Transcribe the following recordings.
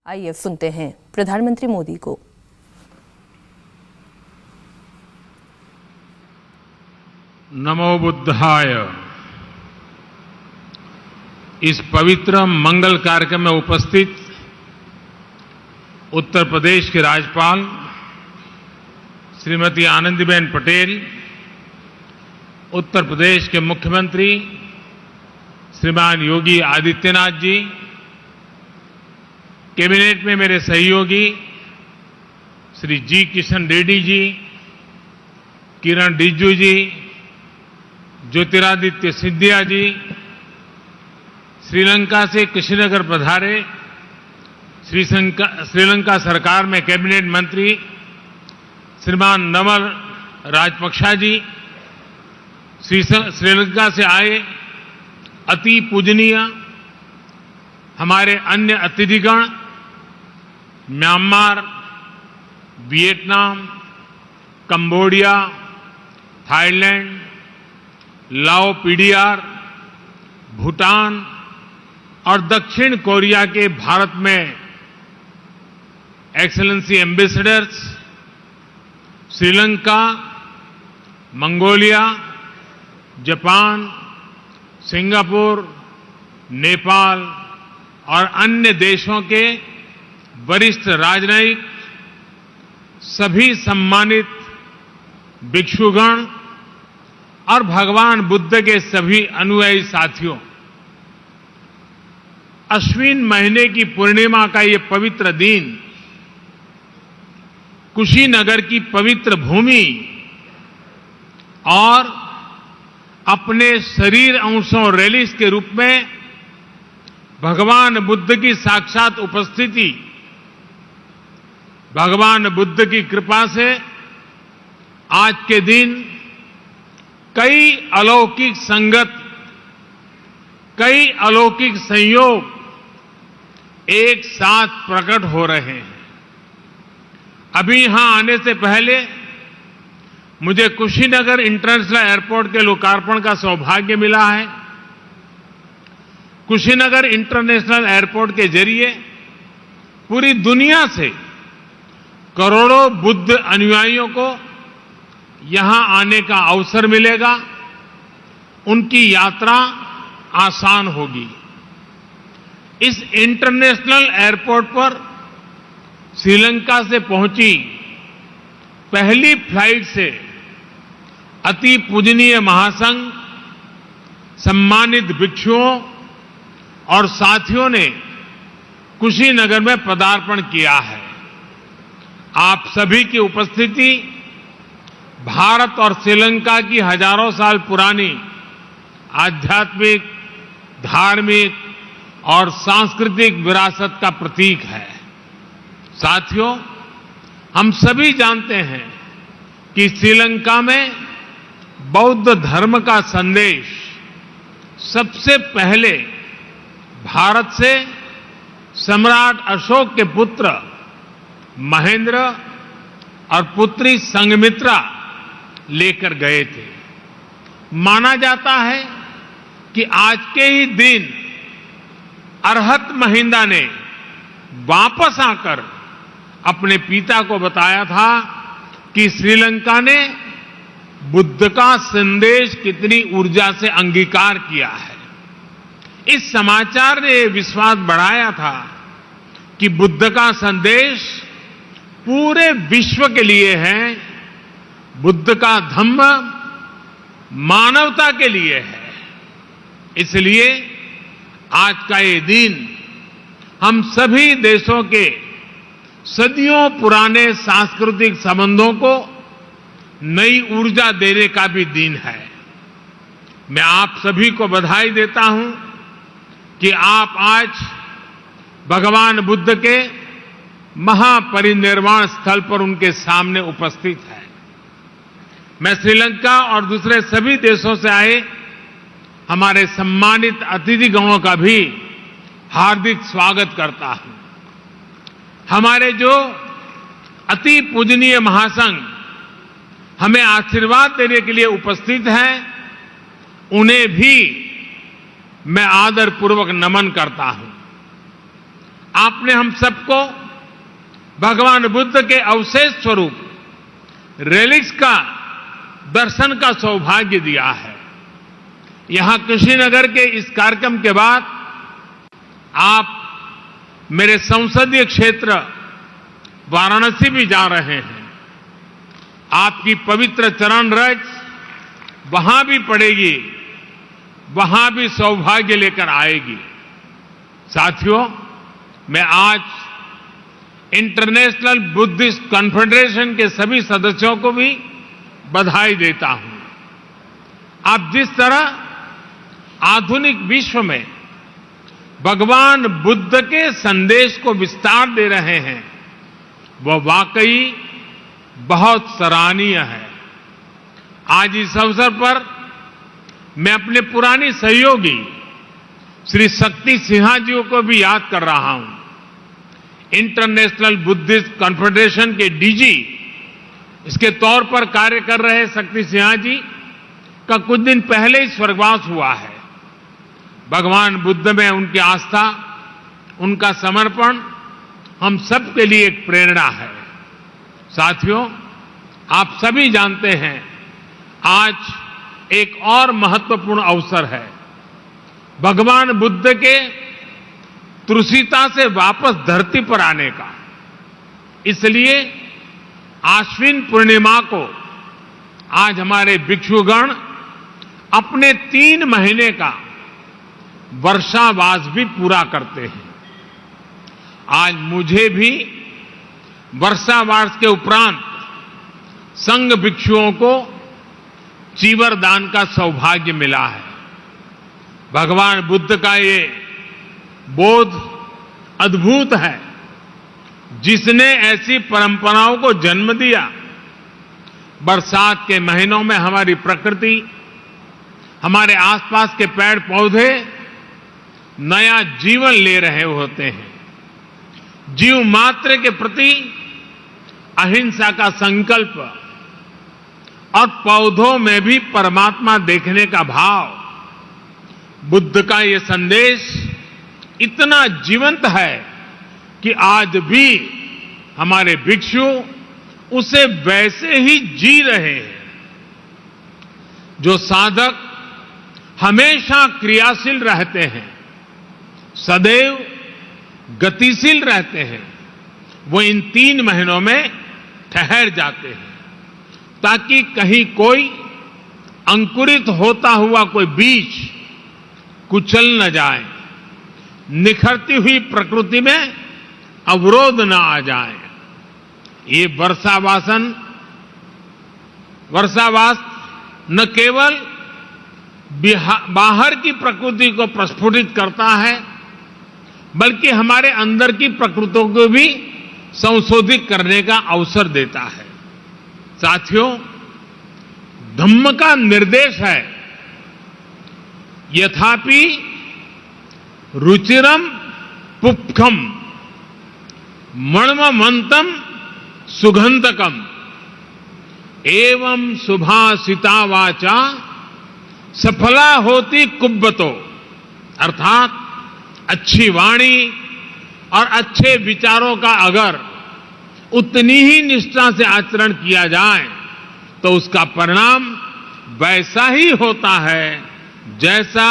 आइए सुनते हैं प्रधानमंत्री मोदी को। नमो बुद्धाय। इस पवित्र मंगल कार्यक्रम में उपस्थित उत्तर प्रदेश के राज्यपाल श्रीमती आनंदीबेन पटेल, उत्तर प्रदेश के मुख्यमंत्री श्रीमान योगी आदित्यनाथ जी, कैबिनेट में मेरे सहयोगी श्री जी किशन रेड्डी जी, किरण रिजिजू जी, ज्योतिरादित्य सिंधिया जी, श्रीलंका से कुशीनगर पधारे श्रीलंका सरकार में कैबिनेट मंत्री श्रीमान नमल राजपक्षा जी, श्रीलंका से आए अति पूजनीय हमारे अन्य अतिथिगण, म्यांमार, वियतनाम, कंबोडिया, थाईलैंड, लाओ पीडीआर, भूटान और दक्षिण कोरिया के भारत में excellency ambassadors, Sri Lanka, Mongolia, Japan, Singapore, Nepal और अन्य देशों के वरिष्ठ राजनयिक, सभी सम्मानित भिक्षुगण और भगवान बुद्ध के सभी अनुयायी साथियों, अश्विन महीने की पूर्णिमा का ये पवित्र दिन कुशीनगर की पवित्र भूमि और अपने शरीर अंशों रैलिस के रूप में भगवान बुद्ध की साक्षात उपस्थिति, भगवान बुद्ध की कृपा से आज के दिन कई अलौकिक संगत, कई अलौकिक संयोग एक साथ प्रकट हो रहे हैं। अभी यहां आने से पहले मुझे कुशीनगर इंटरनेशनल एयरपोर्ट के लोकार्पण का सौभाग्य मिला है। कुशीनगर इंटरनेशनल एयरपोर्ट के जरिए पूरी दुनिया से करोड़ों बुद्ध अनुयायियों को यहां आने का अवसर मिलेगा, उनकी यात्रा आसान होगी। इस इंटरनेशनल एयरपोर्ट पर श्रीलंका से पहुंची पहली फ्लाइट से अति पूजनीय महासंघ, सम्मानित भिक्षुओं और साथियों ने कुशीनगर में पदार्पण किया है। आप सभी की उपस्थिति भारत और श्रीलंका की हजारों साल पुरानी आध्यात्मिक, धार्मिक और सांस्कृतिक विरासत का प्रतीक है। साथियों, हम सभी जानते हैं कि श्रीलंका में बौद्ध धर्म का संदेश सबसे पहले भारत से सम्राट अशोक के पुत्र महेंद्र और पुत्री संघमित्रा लेकर गए थे। माना जाता है कि आज के ही दिन अरहत महिंदा ने वापस आकर अपने पिता को बताया था कि श्रीलंका ने बुद्ध का संदेश कितनी ऊर्जा से अंगीकार किया है। इस समाचार ने विश्वास बढ़ाया था कि बुद्ध का संदेश पूरे विश्व के लिए है, बुद्ध का धम्म मानवता के लिए है। इसलिए आज का ये दिन हम सभी देशों के सदियों पुराने सांस्कृतिक संबंधों को नई ऊर्जा देने का भी दिन है। मैं आप सभी को बधाई देता हूं कि आप आज भगवान बुद्ध के महापरिनिर्वाण स्थल पर उनके सामने उपस्थित हैं। मैं श्रीलंका और दूसरे सभी देशों से आए हमारे सम्मानित अतिथिगणों का भी हार्दिक स्वागत करता हूं। हमारे जो अति पूजनीय महासंघ हमें आशीर्वाद देने के लिए उपस्थित हैं, उन्हें भी मैं आदरपूर्वक नमन करता हूं। आपने हम सबको भगवान बुद्ध के अवशेष स्वरूप रेलिक्स का दर्शन का सौभाग्य दिया है। यहां कुशीनगर के इस कार्यक्रम के बाद आप मेरे संसदीय क्षेत्र वाराणसी भी जा रहे हैं। आपकी पवित्र चरण रज वहां भी पड़ेगी, वहां भी सौभाग्य लेकर आएगी। साथियों, मैं आज इंटरनेशनल बुद्धिस्ट कॉन्फेडरेशन के सभी सदस्यों को भी बधाई देता हूं। आप जिस तरह आधुनिक विश्व में भगवान बुद्ध के संदेश को विस्तार दे रहे हैं, वह वाकई बहुत सराहनीय है। आज इस अवसर पर मैं अपने पुराने सहयोगी श्री शक्ति सिन्हा जी को भी याद कर रहा हूं। इंटरनेशनल बुद्धिस्ट कॉन्फेडरेशन के डीजी इसके तौर पर कार्य कर रहे शक्ति सिन्हा जी का कुछ दिन पहले ही स्वर्गवास हुआ है। भगवान बुद्ध में उनकी आस्था, उनका समर्पण हम सब के लिए एक प्रेरणा है। साथियों, आप सभी जानते हैं आज एक और महत्वपूर्ण अवसर है भगवान बुद्ध के तुलसीता से वापस धरती पर आने का। इसलिए आश्विन पूर्णिमा को आज हमारे भिक्षुगण अपने 3 महीने का वर्षावास भी पूरा करते हैं। आज मुझे भी वर्षावास के उपरांत संघ भिक्षुओं को चीवर दान का सौभाग्य मिला है। भगवान बुद्ध का ये बोध अद्भुत है, जिसने ऐसी परंपराओं को जन्म दिया। बरसात के महीनों में हमारी प्रकृति, हमारे आसपास के पेड़ पौधे नया जीवन ले रहे होते हैं। जीव मात्र के प्रति अहिंसा का संकल्प और पौधों में भी परमात्मा देखने का भाव, बुद्ध का ये संदेश इतना जीवंत है कि आज भी हमारे भिक्षु उसे वैसे ही जी रहे हैं। जो साधक हमेशा क्रियाशील रहते हैं, सदैव गतिशील रहते हैं, वो इन 3 महीनों में ठहर जाते हैं, ताकि कहीं कोई अंकुरित होता हुआ कोई बीज कुचल न जाए, निखरती हुई प्रकृति में अवरोध न आ जाए। ये वर्षावास न केवल बाहर की प्रकृति को प्रस्फुटित करता है, बल्कि हमारे अंदर की प्रकृति को भी संशोधित करने का अवसर देता है। साथियों, धम्म का निर्देश है, यथापि रुचिरम पुप्खम मणमंतम सुगंधकम एवं सुभाषिता वाचा सफला होती कुब्बतो। अर्थात अच्छी वाणी और अच्छे विचारों का अगर उतनी ही निष्ठा से आचरण किया जाए तो उसका परिणाम वैसा ही होता है जैसा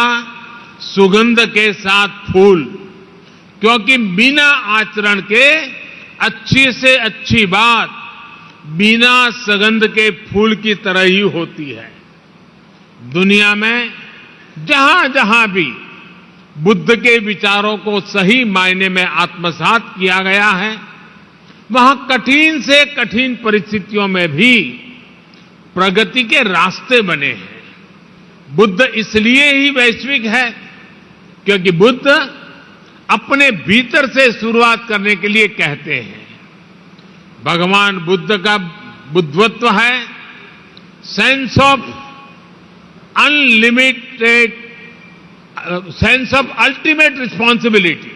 सुगंध के साथ फूल। क्योंकि बिना आचरण के अच्छी से अच्छी बात बिना सुगंध के फूल की तरह ही होती है। दुनिया में जहां जहां भी बुद्ध के विचारों को सही मायने में आत्मसात किया गया है, वहां कठिन से कठिन परिस्थितियों में भी प्रगति के रास्ते बने हैं। बुद्ध इसलिए ही वैश्विक है क्योंकि बुद्ध अपने भीतर से शुरुआत करने के लिए कहते हैं। भगवान बुद्ध का बुद्धत्व है sense of unlimited, sense of ultimate responsibility.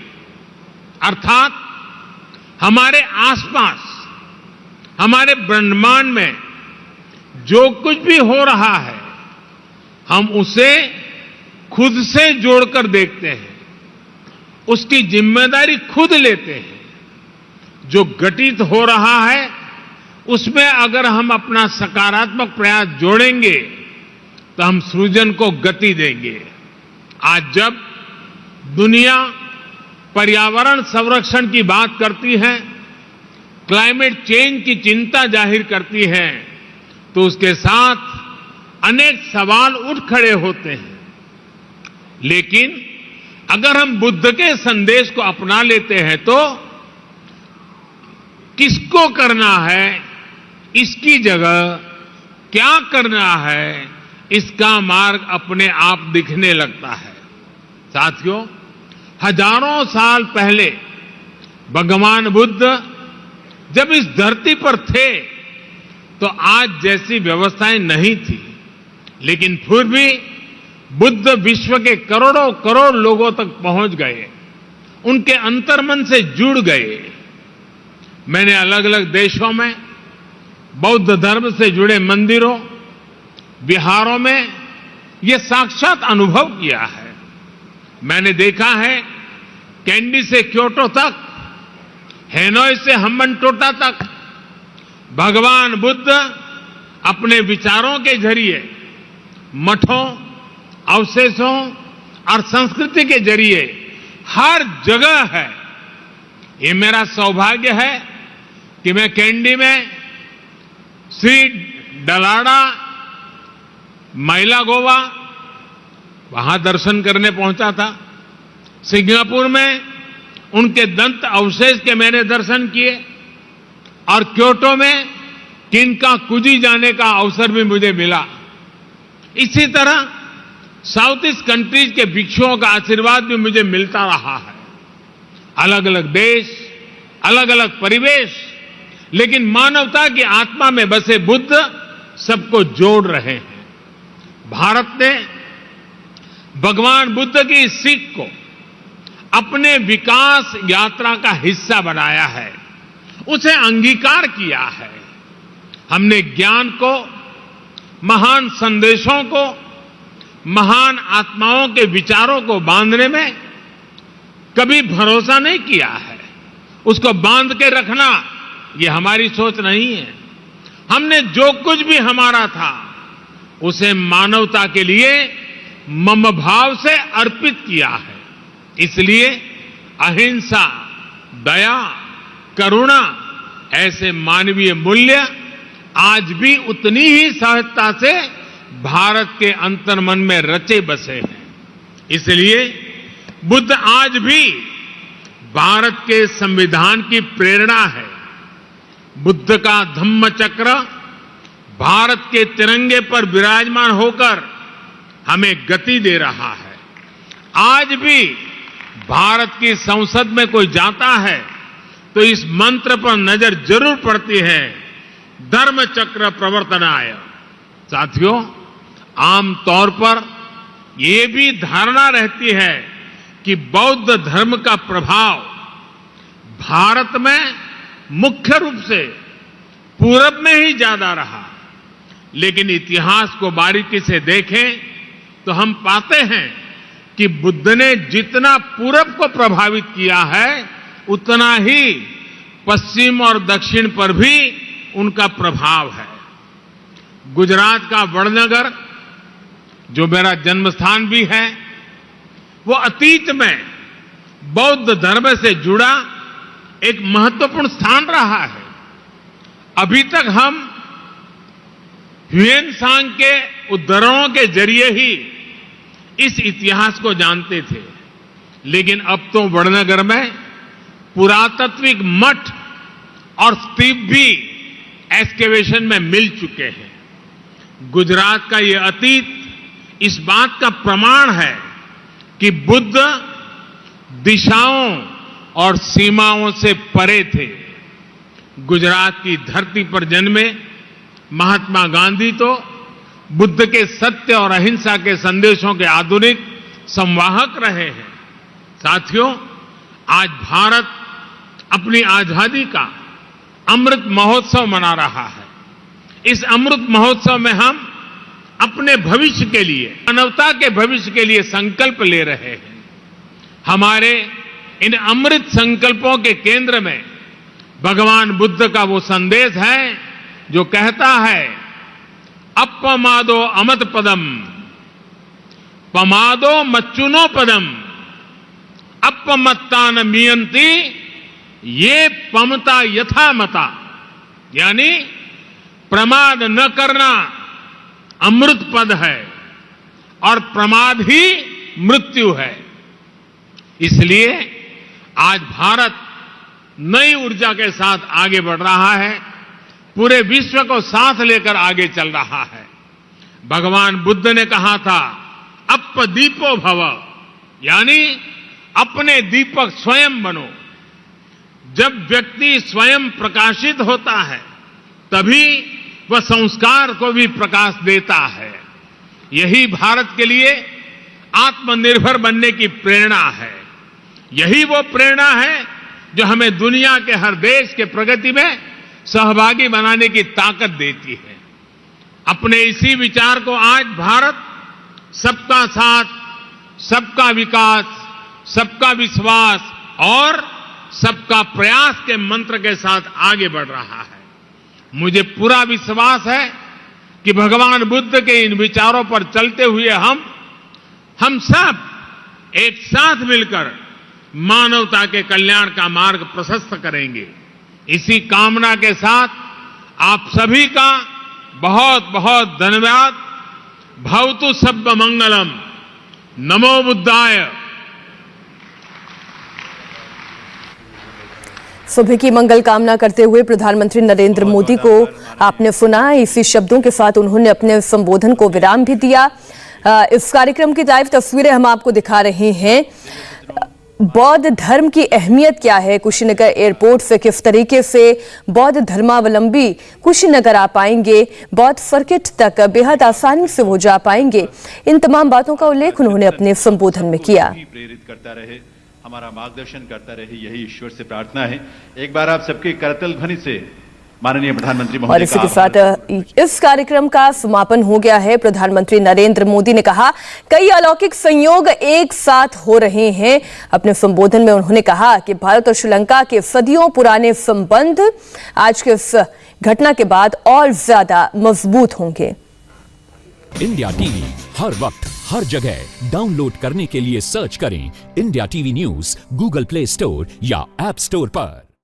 अर्थात हमारे आसपास, हमारे ब्रह्मांड में जो कुछ भी हो रहा है, हम उसे खुद से जोड़कर देखते हैं, उसकी जिम्मेदारी खुद लेते हैं। जो घटित हो रहा है उसमें अगर हम अपना सकारात्मक प्रयास जोड़ेंगे तो हम सृजन को गति देंगे। आज जब दुनिया पर्यावरण संरक्षण की बात करती है, क्लाइमेट चेंज की चिंता जाहिर करती है, तो उसके साथ अनेक सवाल उठ खड़े होते हैं। लेकिन अगर हम बुद्ध के संदेश को अपना लेते हैं तो किसको करना है, इसकी जगह क्या करना है, इसका मार्ग अपने आप दिखने लगता है। साथियों, हजारों साल पहले भगवान बुद्ध जब इस धरती पर थे तो आज जैसी व्यवस्थाएं नहीं थी, लेकिन फिर भी बुद्ध विश्व के करोड़ों करोड़ लोगों तक पहुंच गए, उनके अंतर्मन से जुड़ गए। मैंने अलग अलग देशों में बौद्ध धर्म से जुड़े मंदिरों, विहारों में यह साक्षात अनुभव किया है। मैंने देखा है कैंडी से क्योटो तक, हेनोई से हम्बनटोटा तक भगवान बुद्ध अपने विचारों के जरिए मठों, अवशेषों और संस्कृति के जरिए हर जगह है। ये मेरा सौभाग्य है कि मैं कैंडी में श्री डलाडा मैला गोवा वहां दर्शन करने पहुंचा था। सिंगापुर में उनके दंत अवशेष के मैंने दर्शन किए और क्योटो में किनकाकुजी जाने का अवसर भी मुझे मिला। इसी तरह साउथ ईस्ट कंट्रीज के भिक्षुओं का आशीर्वाद भी मुझे मिलता रहा है। अलग अलग देश, अलग अलग परिवेश, लेकिन मानवता की आत्मा में बसे बुद्ध सबको जोड़ रहे हैं। भारत ने भगवान बुद्ध की इस सीख को अपने विकास यात्रा का हिस्सा बनाया है, उसे अंगीकार किया है। हमने ज्ञान को, महान संदेशों को, महान आत्माओं के विचारों को बांधने में कभी भरोसा नहीं किया है। उसको बांध के रखना ये हमारी सोच नहीं है। हमने जो कुछ भी हमारा था उसे मानवता के लिए मम भाव से अर्पित किया है। इसलिए अहिंसा, दया, करुणा ऐसे मानवीय मूल्य आज भी उतनी ही सहजता से भारत के अंतर्मन में रचे बसे हैं। इसलिए बुद्ध आज भी भारत के संविधान की प्रेरणा है। बुद्ध का धम्म चक्र भारत के तिरंगे पर विराजमान होकर हमें गति दे रहा है। आज भी भारत की संसद में कोई जाता है तो इस मंत्र पर नजर जरूर पड़ती है, धर्म चक्र प्रवर्तनाय। साथियों, आमतौर पर यह भी धारणा रहती है कि बौद्ध धर्म का प्रभाव भारत में मुख्य रूप से पूरब में ही ज्यादा रहा, लेकिन इतिहास को बारीकी से देखें तो हम पाते हैं कि बुद्ध ने जितना पूरब को प्रभावित किया है उतना ही पश्चिम और दक्षिण पर भी उनका प्रभाव है। गुजरात का वडनगर, जो मेरा जन्म स्थान भी है, वो अतीत में बौद्ध धर्म से जुड़ा एक महत्वपूर्ण स्थान रहा है। अभी तक हम ह्वेनसांग के उद्धरणों के जरिए ही इस इतिहास को जानते थे, लेकिन अब तो वडनगर में पुरातात्विक मठ और स्तूप भी एक्सकेवेशन में मिल चुके हैं। गुजरात का ये अतीत इस बात का प्रमाण है कि बुद्ध दिशाओं और सीमाओं से परे थे। गुजरात की धरती पर जन्मे महात्मा गांधी तो बुद्ध के सत्य और अहिंसा के संदेशों के आधुनिक संवाहक रहे हैं। साथियों, आज भारत अपनी आजादी का अमृत महोत्सव मना रहा है। इस अमृत महोत्सव में हम अपने भविष्य के लिए, मानवता के भविष्य के लिए संकल्प ले रहे हैं। हमारे इन अमृत संकल्पों के केंद्र में भगवान बुद्ध का वो संदेश है जो कहता है, अपमादो अमत पदम, पमादो मच्चुनो पदम, अपमत्ता न मियंती, ये पमता यथा मता। यानी प्रमाद न करना अमृत पद है और प्रमाद ही मृत्यु है। इसलिए आज भारत नई ऊर्जा के साथ आगे बढ़ रहा है, पूरे विश्व को साथ लेकर आगे चल रहा है। भगवान बुद्ध ने कहा था, अपदीपो भव, यानी अपने दीपक स्वयं बनो। जब व्यक्ति स्वयं प्रकाशित होता है तभी वह संस्कार को भी प्रकाश देता है। यही भारत के लिए आत्मनिर्भर बनने की प्रेरणा है। यही वो प्रेरणा है जो हमें दुनिया के हर देश के प्रगति में सहभागी बनाने की ताकत देती है। अपने इसी विचार को आज भारत सबका साथ, सबका विकास, सबका विश्वास और सबका प्रयास के मंत्र के साथ आगे बढ़ रहा है। मुझे पूरा विश्वास है कि भगवान बुद्ध के इन विचारों पर चलते हुए हम सब एक साथ मिलकर मानवता के कल्याण का मार्ग प्रशस्त करेंगे। इसी कामना के साथ आप सभी का बहुत बहुत धन्यवाद। भवतु सब्ब मंगलम। नमो बुद्धाय। सुबह की मंगल कामना करते हुए प्रधानमंत्री नरेंद्र मोदी को आपने सुना। इसी शब्दों के साथ उन्होंने अपने संबोधन को विराम भी दिया। इस कार्यक्रम की लाइव तस्वीरें हम आपको दिखा रहे हैं। बौद्ध धर्म की अहमियत क्या है, कुशीनगर एयरपोर्ट से किस तरीके से बौद्ध धर्मावलंबी कुशीनगर आ पाएंगे, बौद्ध सर्किट तक बेहद आसानी से वो जा पाएंगे, इन तमाम बातों का उल्लेख उन्होंने अपने संबोधन में किया। प्रेरित करता रहे, हमारा मार्गदर्शन करता रहे, यही ईश्वर से प्रार्थना है। एक बार आप सबके करतल ध्वनि से माननीय प्रधानमंत्री महोदय और इसी के साथ इस कार्यक्रम का समापन हो गया है। प्रधानमंत्री नरेंद्र मोदी ने कहा, कई अलौकिक संयोग एक साथ हो रहे हैं। अपने संबोधन में उन्होंने कहा कि भारत और श्रीलंका के सदियों पुराने संबंध आज के इस घटना के बाद और ज्यादा मजबूत होंगे। इंडिया टीवी हर वक्त हर जगह डाउनलोड करने के लिए सर्च करें India TV news Google play store या ऐप स्टोर पर।